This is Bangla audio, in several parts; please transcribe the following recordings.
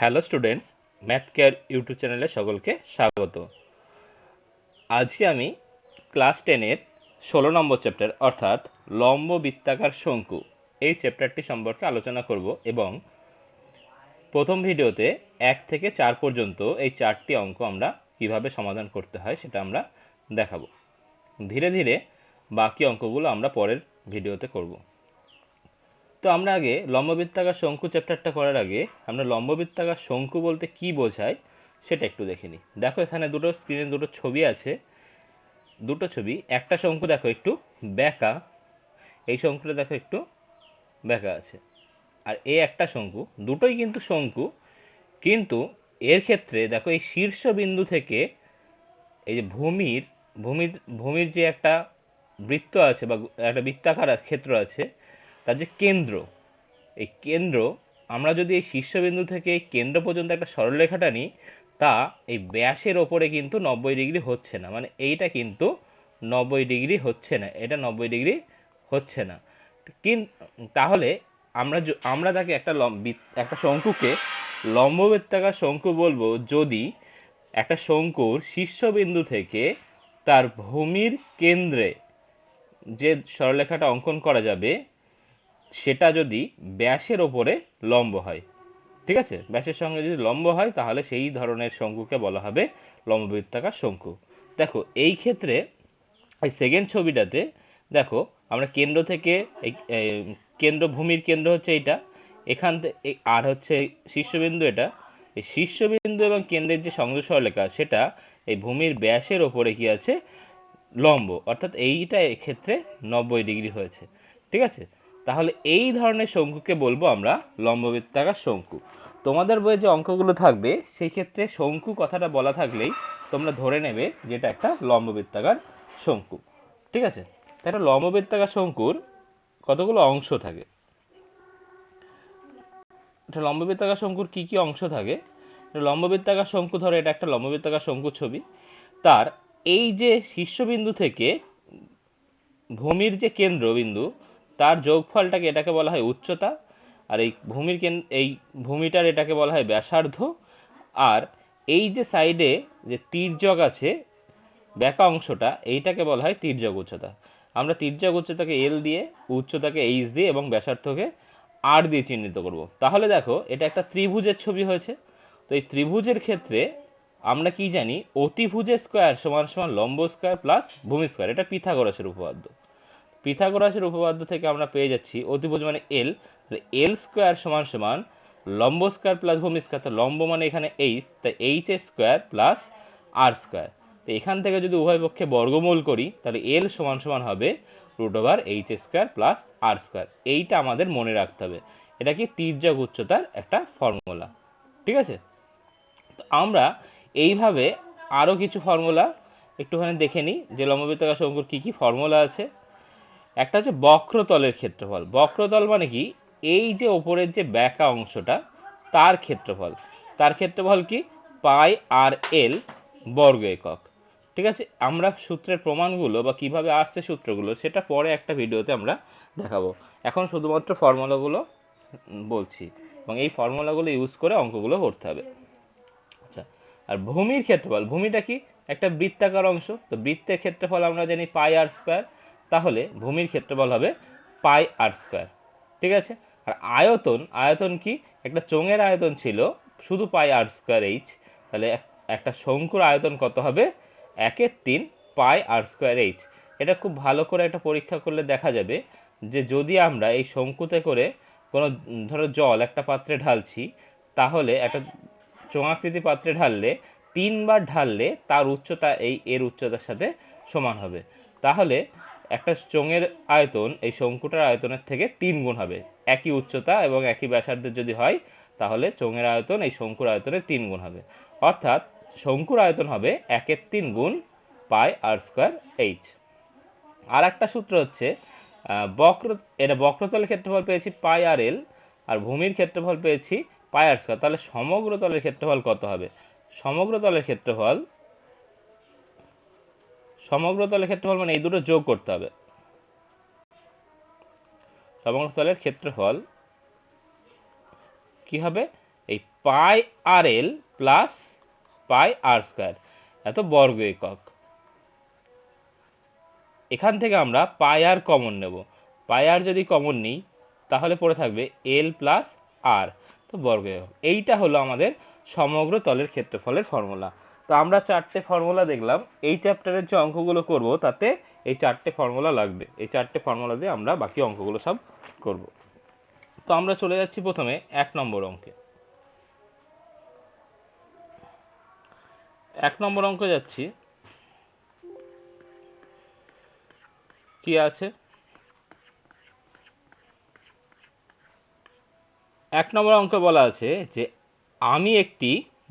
Hello students, math care YouTube চ্যানেলে সকলকে স্বাগত। আজকে আমি ক্লাস 10-এর 16 নম্বর চ্যাপ্টার অর্থাৎ লম্ব বৃত্তাকার শঙ্কু এই চ্যাপ্টারটি সম্পর্কে আলোচনা করব এবং প্রথম ভিডিওতে 1 থেকে 4 পর্যন্ত এই 4টি অঙ্ক আমরা কিভাবে সমাধান করতে হয় সেটা আমরা দেখাবো। ধীরে ধীরে বাকি অঙ্কগুলো আমরা পরের ভিডিওতে করব। তো আমরা আগে লম্ববৃত্তাকার শঙ্কু চ্যাপ্টারটা করার আগে আমরা লম্ববৃত্তাকার শঙ্কু বলতে কি বোঝায় সেটা একটু দেখে নিই। দেখো এখানে স্ক্রিনে দুটো ছবি আছে, দুটো ছবি। একটা শঙ্কু দেখো একটু বেঁকা, এই শঙ্কুটা দেখো একটু বেঁকা আছে, আর এই একটা শঙ্কু, দুটোই কিন্তু শঙ্কু, কিন্তু এর ক্ষেত্রে দেখো এই শীর্ষবিন্দু থেকে এই যে ভূমির ভূমির ভূমির যে একটা বৃত্ত আছে বা একটা বৃত্তাকার ক্ষেত্র আছে, তার যে কেন্দ্র, এই কেন্দ্র, আমরা যদি এই শীর্ষবিন্দু থেকে এই কেন্দ্র পর্যন্ত একটা সরলরেখাটা নিই, তা এই ব্যাসের ওপরে কিন্তু 90 ডিগ্রি হচ্ছে না, মানে এইটা কিন্তু 90 ডিগ্রি হচ্ছে না, এটা 90 ডিগ্রি হচ্ছে না। তাহলে আমরা তাকে একটা শঙ্কুকে লম্ববৃত্তাকার শঙ্কু বলবো যদি একটা শঙ্কুর শীর্ষবিন্দু থেকে তার ভূমির কেন্দ্রে যে সরলরেখাটা অঙ্কন করা যাবে সেটা যদি ব্যাসের ওপরে লম্ব হয়। ঠিক আছে, ব্যাসের সঙ্গে যদি লম্ব হয় তাহলে সেই ধরনের শঙ্কুকে বলা হবে লম্ববৃত্তাকার শঙ্কু। দেখো এই ক্ষেত্রে এই সেকেন্ড ছবিটাতে দেখো আমরা কেন্দ্র থেকে ভূমির কেন্দ্র হচ্ছে এইটা, এখান থেকে আর হচ্ছে শীর্ষবিন্দু, এটা এই শীর্ষবিন্দু এবং কেন্দ্রের যে সংযোগ সরলরেখা সেটা এই ভূমির ব্যাসের ওপরে কি আছে, লম্ব, অর্থাৎ এইটা এক্ষেত্রে 90 ডিগ্রি হয়েছে। ঠিক আছে, তাহলে এই ধরনের শঙ্কুকে বলবো আমরা লম্ববৃত্তাকার শঙ্কু। তোমাদের বইয়ে যে অঙ্কগুলো থাকবে সেই ক্ষেত্রে শঙ্কু কথাটা বলা থাকলেই তোমরা ধরে নেবে যেটা একটা লম্ববৃত্তাকার শঙ্কু। ঠিক আছে, একটা লম্ববৃত্তাকার শঙ্কুর কতগুলো অংশ থাকে। একটা লম্ববৃত্তাকার শঙ্কুর কি কি অংশ থাকে? লম্ববৃত্তাকার শঙ্কু, ধরো এটা একটা লম্ববৃত্তাকার শঙ্কুর ছবি। তার এই যে শীর্ষবিন্দু থেকে ভূমির যে কেন্দ্রবিন্দু, তার যোগফলটাকে, এটাকে বলা হয় উচ্চতা, আর এই ভূমিটার এটাকে বলা হয় ব্যাসার্ধ। আর এই যে সাইডে যে তির্যক আছে, বেঁকা অংশটা, এইটাকে বলা হয় তির্যক উচ্চতা। আমরা তির্যক উচ্চতাকে এল দিয়ে, উচ্চতাকে এইচ দিয়ে এবং ব্যাসার্ধকে আর দিয়ে চিহ্নিত করব। তাহলে দেখো এটা একটা ত্রিভুজের ছবি হয়েছে। তো এই ত্রিভুজের ক্ষেত্রে আমরা কি জানি, অতিভুজের স্কোয়ার সমান সমান লম্ব স্কোয়ার প্লাস ভূমি স্কোয়ার, এটা পিথাগোরাসের উপপাদ্য। পিথাগোরাসের উপপাদ্য থেকে আমরা পেয়ে যাচ্ছি অতিভুজ মানে এল, এল স্কোয়ার সমান সমান লম্ব স্কোয়ার প্লাস ভূমি স্কোয়ার। তো লম্ব মানে এখানে এইচ, তাই এইচ এর স্কোয়ার প্লাস আর স্কোয়ার। তো এখান থেকে যদি উভয় পক্ষে বর্গমূল করি তাহলে এল সমান সমান হবে √এইচ স্কোয়ার প্লাস আর স্কোয়ার। এইটা আমাদের মনে রাখতে হবে, এটা কি তির্যক উচ্চতার একটা ফর্মুলা। ঠিক আছে, তো আমরা এইভাবে আরও কিছু ফর্মুলা একটুখানি দেখে নিই যে লম্ববৃত্তাকার শঙ্কুর কি কি ফর্মুলা আছে। একটা হচ্ছে বক্রতলের ক্ষেত্রফল। বক্রতল মানে কি, এই যে ওপরের যে বেঁকা অংশটা তার ক্ষেত্রফল। তার ক্ষেত্রফল কি, পাই আর এল বর্গ একক। ঠিক আছে, আমরা সূত্রের প্রমাণগুলো বা কিভাবে আসছে সূত্রগুলো সেটা পরে একটা ভিডিওতে আমরা দেখাবো। এখন শুধুমাত্র ফর্মুলাগুলো বলছি এবং এই ফর্মুলাগুলো ইউজ করে অঙ্কগুলো করতে হবে। আচ্ছা, আর ভূমির ক্ষেত্রফল, ভূমিটা কি, একটা বৃত্তাকার অংশ। তো বৃত্তের ক্ষেত্রফল আমরা জানি পাই আর স্কোয়ার, তাহলে ভূমির ক্ষেত্রফল হবে পাই আর স্কোয়ার। ঠিক আছে, আর আয়তন, আয়তন কি, একটা চোঙের আয়তন ছিল শুধু পাই আর স্কোয়ার এইচ, তাহলে একটা শঙ্কুর আয়তন কত হবে, 1/3 পাই আর স্কোয়ার এইচ। এটা খুব ভালো করে একটা পরীক্ষা করলে দেখা যাবে যে যদি আমরা এই শঙ্কুতে করে কোনো, ধরো জল একটা পাত্রে ঢালছি, তাহলে একটা চোঙাকৃতি পাত্রে ঢাললে 3 বার ঢাললে তার উচ্চতা এর উচ্চতার সাথে সমান হবে। তাহলে একটা চোঙের আয়তন এই শঙ্কুটার আয়তনের থেকে 3 গুণ হবে। একই উচ্চতা এবং একই ব্যাসার্ধের যদি হয় তাহলে চোঙের আয়তন এই শঙ্কুর আয়তনের 3 গুণ হবে। অর্থাৎ শঙ্কুর আয়তন হবে 1/3 গুণ পাই আর স্কোয়ার এইচ। আর একটা সূত্র হচ্ছে এটা বক্রতলের ক্ষেত্রফল পেয়েছি পাই আর এল, আর ভূমির ক্ষেত্রফল পেয়েছি পাই আর স্কোয়ার। তাহলে সমগ্র তলের ক্ষেত্রফল কত হবে? সমগ্র তলের ক্ষেত্রফল মানে এই দুটো যোগ করতে হবে। সমগ্র তলের ক্ষেত্রফল কি হবে, এই পাই আর এল প্লাস পাই আর স্কোয়ার এত বর্গ একক। এখান থেকে আমরা পাই আর কমন নেব, পাই আর যদি কমন নিই তাহলে পড়ে থাকবে এল প্লাস আর, তো বর্গ একক। এইটা হলো আমাদের সমগ্র তলের ক্ষেত্রফলের ফর্মুলা। তো আমরা চারটে ফর্মুলা দেখলাম, এই চ্যাপ্টারের যে অঙ্কগুলো করব তাতে এই চারটে ফর্মুলা লাগবে, এই চারটে ফর্মুলা দিয়ে আমরা বাকি অঙ্কগুলো সব করব। তো আমরা চলে যাচ্ছি প্রথমে 1 নম্বর অঙ্কে। 1 নম্বর অঙ্কে যাচ্ছি, কি আছে 1 নম্বর অঙ্কে বলা আছে যে আমি একটি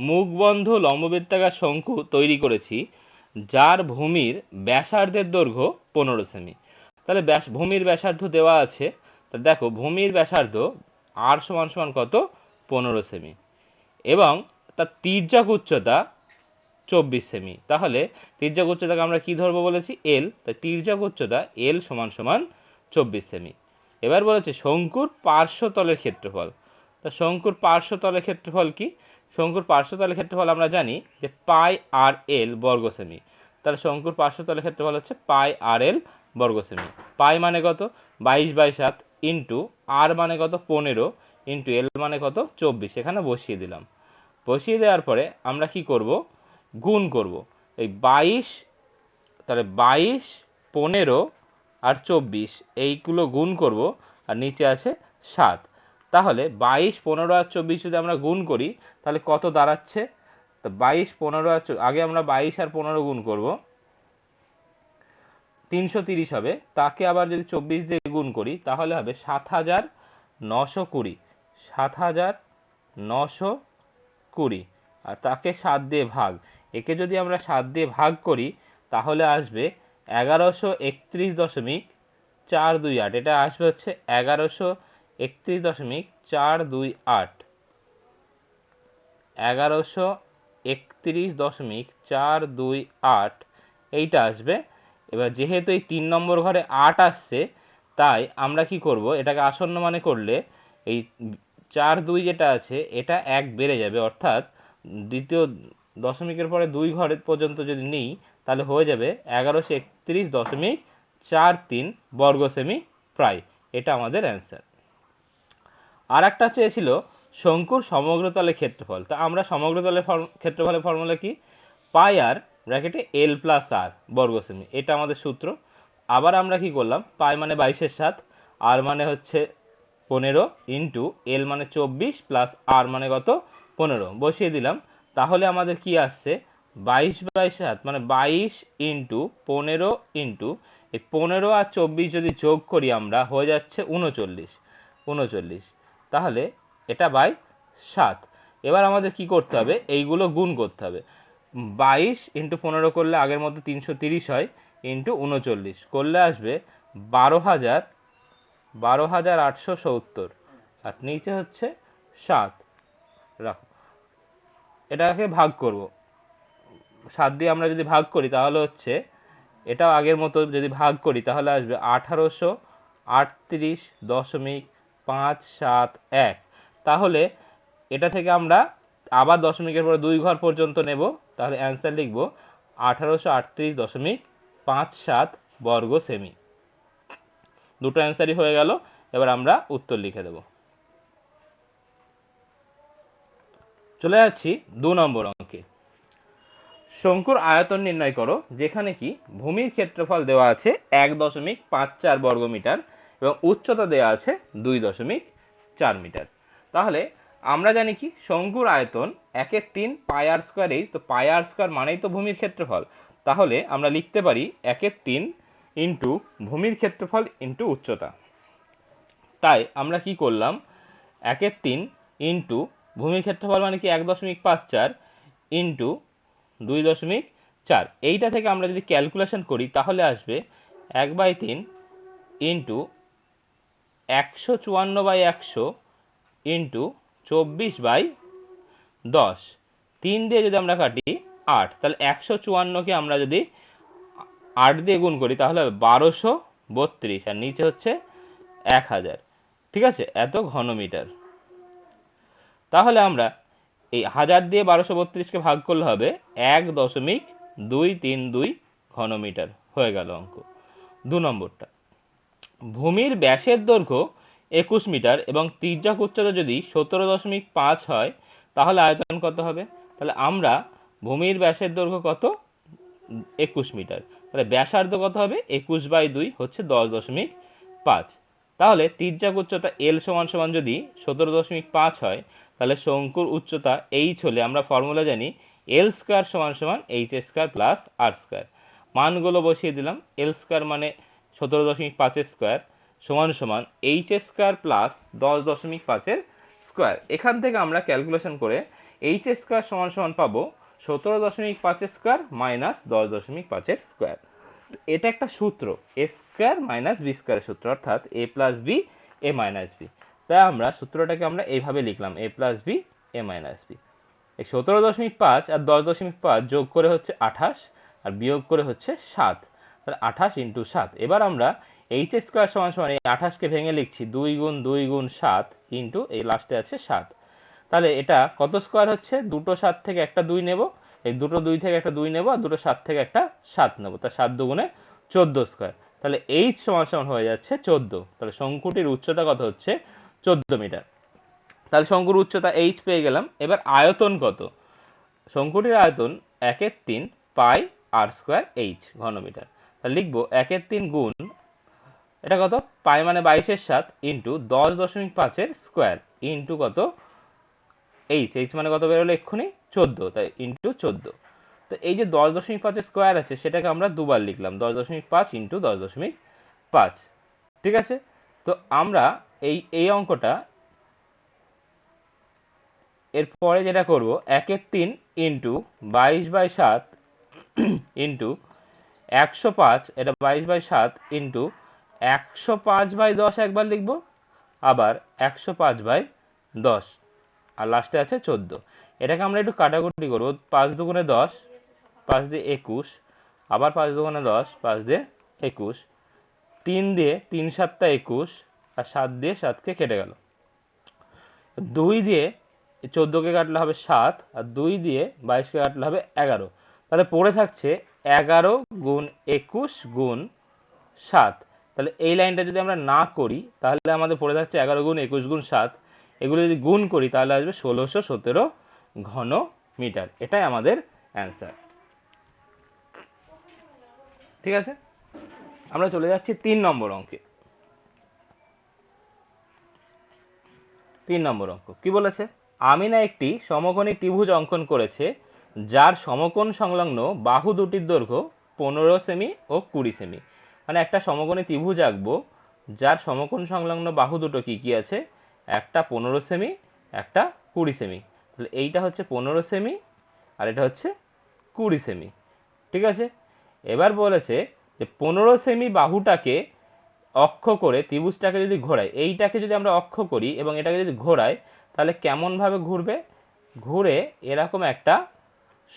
মুখবন্ধ লম্ববৃত্তাকার শঙ্কু তৈরি করেছি যার ভূমির ব্যাসার্ধের দৈর্ঘ্য 15 সেমি। তাহলে ভূমির ব্যাসার্ধ দেওয়া আছে, তা দেখো ভূমির ব্যাসার্ধ আর সমান সমান কত 15 সেমি এবং তার তির্যক উচ্চতা 24 সেমি। তাহলে তির্যক উচ্চতাকে আমরা কি ধরবো বলেছি এল, তাই তির্যক উচ্চতা এল সমান সমান 24 সেমি। এবার বলেছে শঙ্কুর পার্শ্বতলের ক্ষেত্রফল। তা শঙ্কুর পার্শ্বতলের ক্ষেত্রফল কি? শঙ্কুর পার্শ্বতলের ক্ষেত্রফল আমরা জানি যে পাই আর এল বর্গ সেমি। তাহলে শঙ্কুর পার্শ্বতলের ক্ষেত্রফল হচ্ছে পাই আর এল বর্গ সেমি। পাই মানে কত 22/7 ইন্টু আর মানে কত 15 ইন্টু এল মানে কত 24, এখানে বসিয়ে দিলাম। বসিয়ে দেওয়ার পরে আমরা কি করব, গুণ করব। এই 22, তাহলে 22, 15 আর 24 এইগুলো গুণ করব, আর নিচে আছে 7। তাহলে 22, 15 আর 24 যদি আমরা গুণ করি তাহলে কত দাঁড়াচ্ছে? তো 22, 15 আর আগে আমরা 22 আর 15 গুণ করব, 330 হবে। তাকে আবার যদি 24 দিয়ে গুণ করি তাহলে হবে 7920, 7920, আর তাকে 7 দিয়ে ভাগ। একে যদি আমরা 7 দিয়ে ভাগ করি তাহলে আসবে 1131.428, এটা আসবে হচ্ছে 1131.428, 1131.428 এইটা আসবে। এবার যেহেতু এই 3 নম্বর ঘরে 8 আসছে তাই আমরা কি করব, এটাকে আসন্ন মানে করলে এই 4-2 যেটা আছে এটা 1 বেড়ে যাবে, অর্থাৎ দ্বিতীয় দশমিকের পরে 2 ঘর পর্যন্ত যদি নিই তাহলে হয়ে যাবে 1131.43 বর্গ সেমি প্রায়। এটা আমাদের অ্যান্সার। আর একটা চেয়েছিল শঙ্কুর সমগ্র তলের ক্ষেত্রফল। তা আমরা সমগ্র তলের ক্ষেত্রফলের ফর্মুলা কি? পাই আর ব্র্যাকেটে এল প্লাস আর বর্গ সেমি, এটা আমাদের সূত্র। আবার আমরা কি করলাম, পাই মানে 22/7, আর মানে হচ্ছে 15 ইন্টু এল মানে 24 প্লাস আর মানে কত 15 বসিয়ে দিলাম। তাহলে আমাদের কি আসছে 22/7 মানে 22 ইন্টু 15 ইন্টু এই 15 আর 24 যদি যোগ করি আমরা হয়ে যাচ্ছে 39। তাহলে এটা বাই 7। এবার আমাদের কি করতে হবে, এইগুলো গুণ করতে হবে। 22 ইন্টু 15 করলে আগের মতো 330 হয়, ইন্টু 39 করলে আসবে 12,870, আর নিচে হচ্ছে 7 রাখো। এটাকে ভাগ করব, 7 দিয়ে আমরা যদি ভাগ করি তাহলে হচ্ছে এটাও আগের মতো যদি ভাগ করি তাহলে আসবে 1838.571। তাহলে এটা থেকে আমরা আবার দশমিকের পরে 2 ঘর পর্যন্ত নেব, তাহলে অ্যান্সার লিখব 1838.57 বর্গ সেমি। দুটো অ্যান্সারই হয়ে গেল। এবার আমরা উত্তর লিখে দেব। চলে যাচ্ছি 2 নম্বর অঙ্কে। শঙ্কুর আয়তন নির্ণয় করো, যেখানে কি ভূমির ক্ষেত্রফল দেওয়া আছে 1.54 বর্গমিটার এবং উচ্চতা দেওয়া আছে 2.4 মিটার। তাহলে আমরা জানি কি শঙ্কুর আয়তন 1/3 পাই আর স্কোয়ার এইচ, তো পাই আর স্কোয়ার মানেই তো ভূমির ক্ষেত্রফল। তাহলে আমরা লিখতে পারি 1/3 ইন্টু ভূমির ক্ষেত্রফল ইন্টু উচ্চতা। তাই আমরা কি করলাম, 1/3 ইন্টু ভূমির ক্ষেত্রফল মানে কি 1.54 ইন্টু 2.4, এইটা থেকে আমরা যদি ক্যালকুলেশন করি তাহলে আসবে 1/3 ইন্টু 154/100 ইন্টু 24/10, 3 দিয়ে যদি আমরা কাটি 8, তাহলে 154কে আমরা যদি 8 দিয়ে গুণ করি তাহলে হবে 1232, আর নিচে হচ্ছে 1000। ঠিক আছে, এত ঘনমিটার। তাহলে আমরা এই 1000 দিয়ে 1232কে ভাগ করলে হবে 1.232 ঘনমিটার, হয়ে গেল অঙ্ক। 2 নম্বরটা, ভূমির ব্যাসের দৈর্ঘ্য 21 মিটার এবং তির্যক উচ্চতা যদি 17.5 হয় তাহলে আয়তন কত হবে? তাহলে আমরা ভূমির ব্যাসের দৈর্ঘ্য কত? 21 মিটার, তাহলে ব্যাসার্ধ কত হবে? 21/2 হচ্ছে 10.5। তাহলে তির্যক উচ্চতা এল সমান সমান যদি 17.5 হয় তাহলে শঙ্কুর উচ্চতা এইচ হলে আমরা ফর্মুলা জানি এল স্কয়ার সমান সমান এইচ স্কয়ার প্লাস আর স্কয়ার। মানগুলো বসিয়ে দিলাম। এল স্কয়ার মানে 17.5 স্কয়ার সমান সমান এইচ স্কয়ার প্লাস 10.5 স্কয়ার। এখান থেকে আমরা ক্যালকুলেশন করে এইচ স্কয়ার সমান সমান পাবো 17.5 স্কয়ার মাইনাস 10.5 স্কয়ার। এটা একটা সূত্র, এ স্কয়ার মাইনাস বি স্কয়ারের সূত্র, অর্থাৎ এ plus B A minus B. তাই আমরা সূত্রটাকে আমরা এইভাবে লিখলাম, এ plus B A minus B. এই 17.5 আর 10.5 যোগ করে হচ্ছে 28 আর বিয়োগ করে হচ্ছে 7, তাহলে 28 ইন্টু 7। এবার আমরা এইচ স্কয়ার সমান সমান এই 28কে ভেঙে লিখছি 2 গুণ 2 গুণ 7 ইন্টু এই লাস্টে আছে 7। তাহলে এটা কত স্কয়ার হচ্ছে? দুটো 7 থেকে একটা 2 নেব, এই দুটো 2 থেকে একটা 2 নেব আর দুটো 7 থেকে একটা 7 নেব, তা 7 দুগুণে 14 স্কয়ার। তাহলে এইচ সমান সমান হয়ে যাচ্ছে 14। তাহলে শঙ্কুটির উচ্চতা কত হচ্ছে? 14 মিটার। তাহলে শঙ্কুর উচ্চতা এইচ পেয়ে গেলাম। এবার আয়তন কত? শঙ্কুটির আয়তন 1/3 পাই আর স্কয়ার এইচ ঘনমিটার। তাহলে লিখবো 1/3 গুণ এটা কত? পাই মানে 22/7 ইন্টু 10.5 স্কয়ার ইন্টু কত? এইচ। এইচ মানে কত বেরোলো এক্ষুনি? 14, তাই ইন্টু 14। তো এই যে 10.5 স্কয়ার আছে সেটাকে আমরা দুবার লিখলাম, 10.5 ইন্টু 10.5। ঠিক আছে, তো আমরা এই অঙ্কটা এরপরে যেটা করব, 1/3 ইন্টু 22/7 ইন্টু 105, এটা 22/7 ইন্টু 105/10 একবার লিখব, আবার 105/10 আর লাস্টে আছে 14। এটাকে আমরা একটু কাটাকুটি করব, 5 দুগুণে 10, 5 দিয়ে 21, আবার 5 দুগুণে 10, 5 দিয়ে 21, 3 দিয়ে 3 7 21 আর 7 দিয়ে 7কে কেটে গেল, 2 দিয়ে 14কে কাটলে হবে 7 আর 2 দিয়ে 22কে কাটলে হবে 11। তাহলে পড়ে থাকছে 11 গুণ 21 গুণ 7। তাহলে এই লাইনটা যদি আমরা না করি তাহলে আমাদের পড়ে থাকছে 11 গুণ 21 গুণ 7। এগুলো যদি গুণ করি তাহলে আসবে 1617 ঘন মিটার। এটাই আমাদের অ্যান্সার। ঠিক আছে, আমরা চলে যাচ্ছি 3 নম্বর অঙ্কে। 3 নম্বর অঙ্ক কি বলেছে? আমিনা একটি সমকোণী ত্রিভুজ অঙ্কন করেছে যার সমকোণ সংলগ্ন বাহু দুটির দৈর্ঘ্য 15 সেমি ও 20 সেমি। মানে একটা সমকোণী ত্রিভুজ আঁকবো যার সমকোণ সংলগ্ন বাহু দুটো কি কি আছে? একটা 15 সেমি, একটা 20 সেমি। তাহলে এইটা হচ্ছে 15 সেমি আর এটা হচ্ছে 20 সেমি। ঠিক আছে, এবার বলেছে যে 15 সেমি বাহুটাকে অক্ষ করে ত্রিভুজটাকে যদি ঘোরাই, এইটাকে যদি আমরা অক্ষ করি এবং এটাকে যদি ঘোরাই তাহলে কেমন ভাবে ঘুরবে? ঘুরে এরকম একটা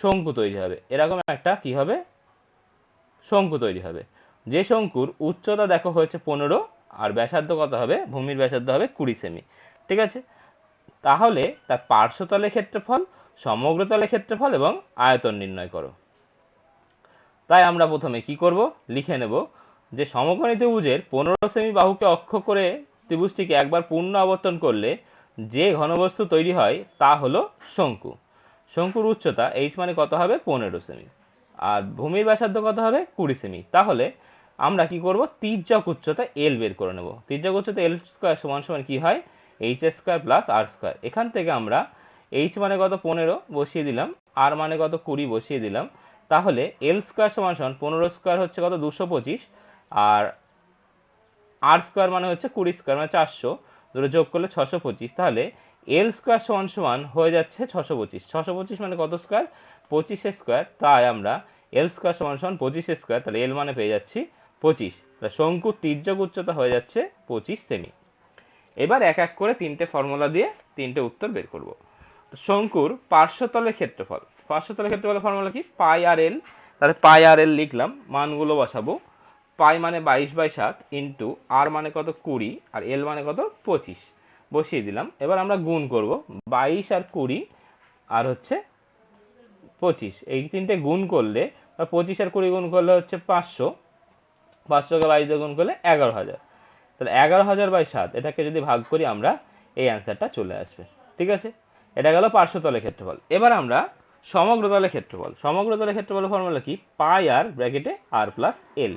শঙ্কু তৈরি হবে, এরকম একটা কি হবে? শঙ্কু তৈরি হবে। যে শঙ্কুর উচ্চতা দেখো হয়েছে 15 আর ব্যাসার্ধ কত হবে? ভূমির ব্যাসার্ধ হবে 20 সেমি। ঠিক আছে, তাহলে তার পার্শ্বতলের ক্ষেত্রফল, সমগ্রতলের ক্ষেত্রফল এবং আয়তন নির্ণয় করো। তাই আমরা প্রথমে কি করব? লিখে নেব যে সমকোণী ত্রিভুজের 15 সেমি বাহুকে অক্ষ করে ত্রিভুজটিকে একবার পূর্ণ আবর্তন করলে যে ঘনবস্তু তৈরি হয় তা হলো শঙ্কু। শঙ্কুর উচ্চতা এইচ মানে কত হবে? 15 সেমি আর ভূমির ব্যাসার্ধ কত হবে? 20 সেমি। তাহলে আমরা কি করব? তির্যক উচ্চতা এল বের করে নেব। তির্যক উচ্চতা এল স্কয়ার সমান সমান কি হয়? এইচ স্কয়ার প্লাস আর স্কয়ার। এখান থেকে আমরা এইচ মানে কত? 15 বসিয়ে দিলাম, আর মানে কত? 20 বসিয়ে দিলাম। তাহলে এল স্কয়ার সমান সমান 15 স্কয়ার হচ্ছে কত? 225 আর আর স্কয়ার মানে হচ্ছে 20 স্কয়ার মানে 400, দুটো যোগ করলে 625। তাহলে এল স্কয়ার সমান সমান হয়ে যাচ্ছে 625। 625 মানে কত স্কয়ার? 25 স্কয়ার। তাই আমরা এল স্কয়ার সমান সমান 25 স্কয়ার, তাহলে এল মানে পেয়ে যাচ্ছি 25। তাহলে শঙ্কুর তির্যক উচ্চতা হয়ে যাচ্ছে 25 সেমি। এবার এক এক করে তিনটে ফর্মুলা দিয়ে তিনটে উত্তর বের করব। শঙ্কুর পার্শ্বতলের ক্ষেত্রফল, পার্শ্বতলের ক্ষেত্রফলের ফর্মুলা কি? পাই আর এল। তাহলে পাই আর এল লিখলাম, মানগুলো বসাবো। পাই মানে 22/7 ইন্টু আর মানে কত? 20 আর এল মানে কত? 25। বসিয়ে দিলাম। এবার আমরা গুণ করব 22 আর 20 আর হচ্ছে 25, এই তিনটে গুণ করলে বা 25 আর 20 গুণ করলে হচ্ছে 500, 500কে 22 দিয়ে গুণ করলে 11,000। তাহলে 11,000/7 এটাকে যদি ভাগ করি আমরা, এই অ্যান্সারটা চলে আসবে। ঠিক আছে, এটা গেল পার্শ্বতলের ক্ষেত্রফল। এবার আমরা সমগ্রতলের ক্ষেত্রফল। সমগ্রতলের ক্ষেত্রফলের ফর্মুলা কি? পাই আর ব্র্যাকেটে আর প্লাস এল।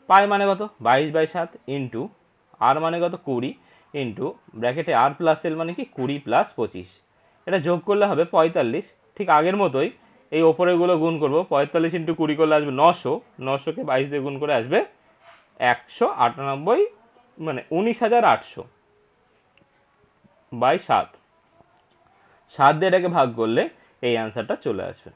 পাই মানে কত? 22/7 ইন্টু আর মানে কত? 20 ইন্টু ব্র্যাকেটে আর প্লাস এল মানে কি? 20 প্লাস 25। এটা যোগ করলে হবে 45। ঠিক আগের মতোই এই ওপরেগুলো গুণ করব। 45 ইন্টু 20 করলে আসবে 900, 900কে 22 দিয়ে গুণ করে আসবে 198, মানে 19,800/7। 7 দিয়ে এটাকে ভাগ করলে এই অ্যান্সারটা চলে আসবে।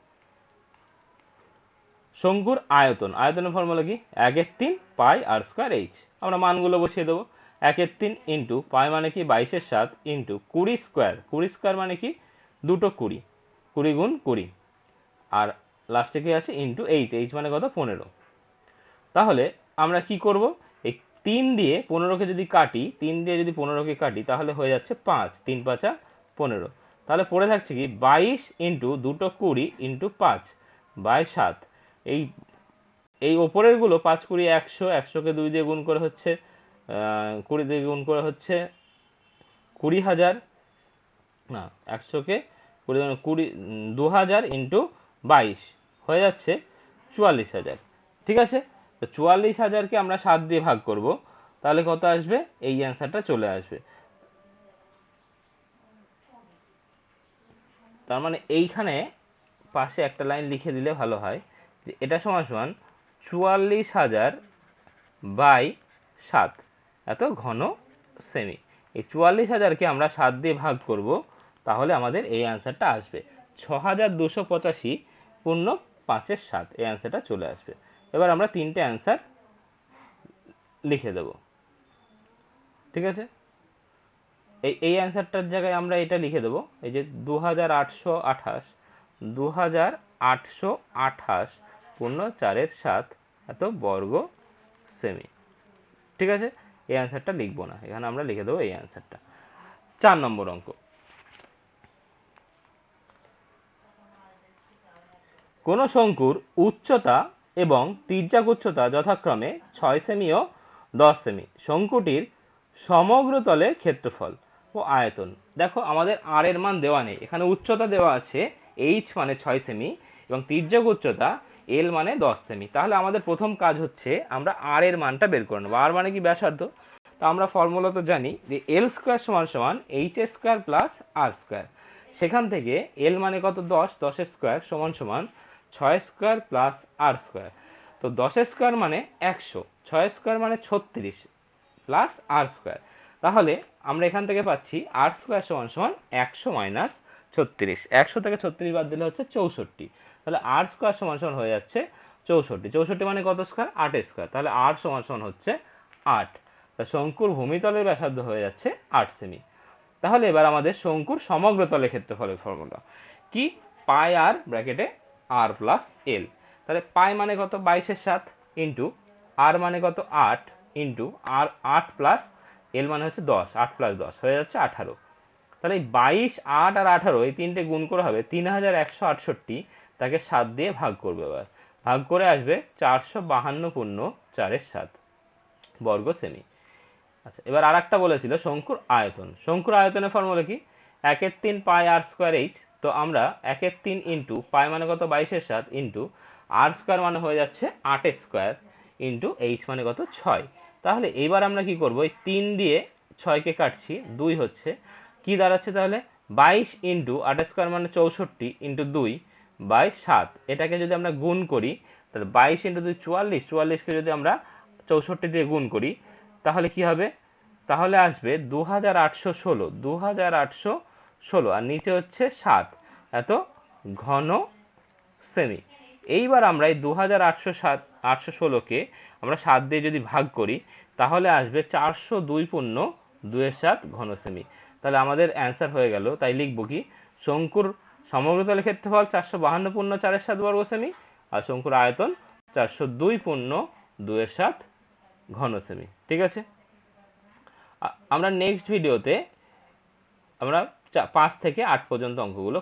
শঙ্কুর আয়তন। আয়তনের ফর্মুলা কি? 1/3 পাই আর স্কয়ার এইচ। আমরা মানগুলো বসিয়ে দেবো। 1/3 ইন্টু পাই মানে কি? 22/7 ইন্টু 20 স্কোয়ার। 20 স্কোয়ার মানে কি? দুটো 20, 20 গুণ 20, আর লাস্টে কি আছে? Into H. এইচ মানে কত? 15। তাহলে আমরা কি করব? এই 3 দিয়ে 15কে যদি কাটি, 3 দিয়ে যদি 15কে কাটি তাহলে হয়ে যাচ্ছে 5, 3 5 15। তাহলে পড়ে থাকছে কি? 22 ইন্টু দুটো 20 ইন্টু 5/7। এই এই ওপরের গুলো 5 20 100, 100কে 2 দিয়ে গুণ করে হচ্ছে 20 দিয়ে গুণ করে হচ্ছে 20,000, না 100কে 2000 ইন্টু 22 হয়ে যাচ্ছে 44,000। ঠিক আছে, তো 44,000কে আমরা 7 দিয়ে ভাগ করব, তাহলে কত আসবে? এই অ্যান্সারটা চলে আসবে। তার মানে এইখানে পাশে একটা লাইন লিখে দিলে ভালো হয়, যে এটা সমান সমান 44,000/7 এত ঘন সেমি। এই 44,000কে আমরা 7 দিয়ে ভাগ করব, তাহলে আমাদের এই অ্যান্সারটা আসবে 6,285 পূর্ণ 5/7। এই অ্যান্সারটা চলে আসবে। এবার আমরা তিনটে অ্যান্সার লিখে দেব। ঠিক আছে, এই অ্যান্সারটার জায়গায় আমরা এটা লিখে দেবো, এই যে 2,828, 2,828 পূর্ণ 4/7 এত বর্গ সেমি। ঠিক আছে, এই অ্যান্সারটা লিখবো না, এখানে আমরা লিখে দেবো এই অ্যান্সারটা। 4 নম্বর অঙ্ক। কোন শঙ্কুর উচ্চতা এবং তির্যক উচ্চতা যথাক্রমে 6 সেমি ও 10 সেমি। শঙ্কুটির সমগ্র তলের ক্ষেত্রফল ও আয়তন। দেখো আমাদের আর এর মান দেওয়া নেই, এখানে উচ্চতা দেওয়া আছে এইচ মানে 6 সেমি এবং তির্যক উচ্চতা এল মানে 10 সেমি। তাহলে আমাদের প্রথম কাজ হচ্ছে আমরা আর এর মানটা বের করে নেবো। আর মানে কি? ব্যাসার্ধ। তো আমরা ফর্মুলা তো জানি যে এল স্কোয়ার সমান সমান এইচ স্কোয়ার প্লাস আর স্কোয়ার। সেখান থেকে এল মানে কত? 10, 10 স্কোয়ার সমান সমান 6 স্কোয়ার প্লাস আর স্কোয়ার। তো 10 স্কোয়ার মানে 100, 6 স্কোয়ার মানে 36 প্লাস আর স্কোয়ার। তাহলে আমরা এখান থেকে পাচ্ছি আর স্কোয়ার সমান সমান 100 মাইনাস 36। 100 থেকে 36 বাদ দিলে হচ্ছে 64। তাহলে আর স্কোয়ার সমান সমান হয়ে যাচ্ছে 64। 64 মানে কত স্কোয়ার? 8 স্কোয়ার। তাহলে আর সমান সমান হচ্ছে 8। তা শঙ্কুর ভূমিতলের ব্যাসার্ধ হয়ে যাচ্ছে 8 সেমি। তাহলে এবার আমাদের শঙ্কুর সমগ্র তলের ক্ষেত্রফলের ফর্মুলা কি? পাই আর ব্র্যাকেটে আর প্লাস এল। তাহলে পাই মানে কত? 22/7 ইন্টু আর মানে কত? 8 ইন্টু আর 8 প্লাস এল মানে হচ্ছে 10, 8 প্লাস 10 হয়ে যাচ্ছে 18। তাহলে এই 22, 8 আর 18 এই তিনটে গুণ করে হবে 3,168, তাকে 7 দিয়ে ভাগ করবে। এবার ভাগ করে আসবে 452 পূর্ণ 4/7 বর্গ সেমি। আচ্ছা, এবার আর একটা বলেছিল শঙ্কুর আয়তন। শঙ্কুর আয়তনের ফর্মুলা কি? 1/3 পাই আর স্কোয়ার এইচ। তো আমরা 1/3 ইন্টু পাই মানে কত? 22/7 ইন্টু আর স্কোয়ার মানে হয়ে যাচ্ছে 8 স্কোয়ার ইন্টু এইচ মানে কত? 6। তাহলে এইবার আমরা কি করবো? এই 3 দিয়ে 6কে কাটছি, 2 হচ্ছে, কি দাঁড়াচ্ছে তাহলে? 22 ইন্টু 8 স্কোয়ার মানে 64 ইন্টু 2/7। এটাকে যদি আমরা গুণ করি, তাহলে 22 ইন্টু 2 44, 44কে যদি আমরা 64 দিয়ে গুণ করি তাহলে কি হবে? তাহলে আসবে 2,816, 2,816, আর নিচে হচ্ছে 7 এত ঘন সেমি। এইবার আমরা এই 2,816কে আমরা 7 দিয়ে যদি ভাগ করি তাহলে আসবে 402 পূর্ণ 2/7 ঘন সেমি। তাহলে আমাদের অ্যান্সার হয়ে গেল। তাই লিখবো কি? শঙ্কুর সমগ্র তলের ক্ষেত্রফল 452 পূর্ণ 4/7 বর্গ সেমি, আর শঙ্কুর আয়তন 402 পূর্ণ 2/7 ঘন সেমি। ঠিক আছে, আমরা নেক্সট ভিডিওতে আমরা 5 থেকে 8 পর্যন্ত অঙ্কগুলো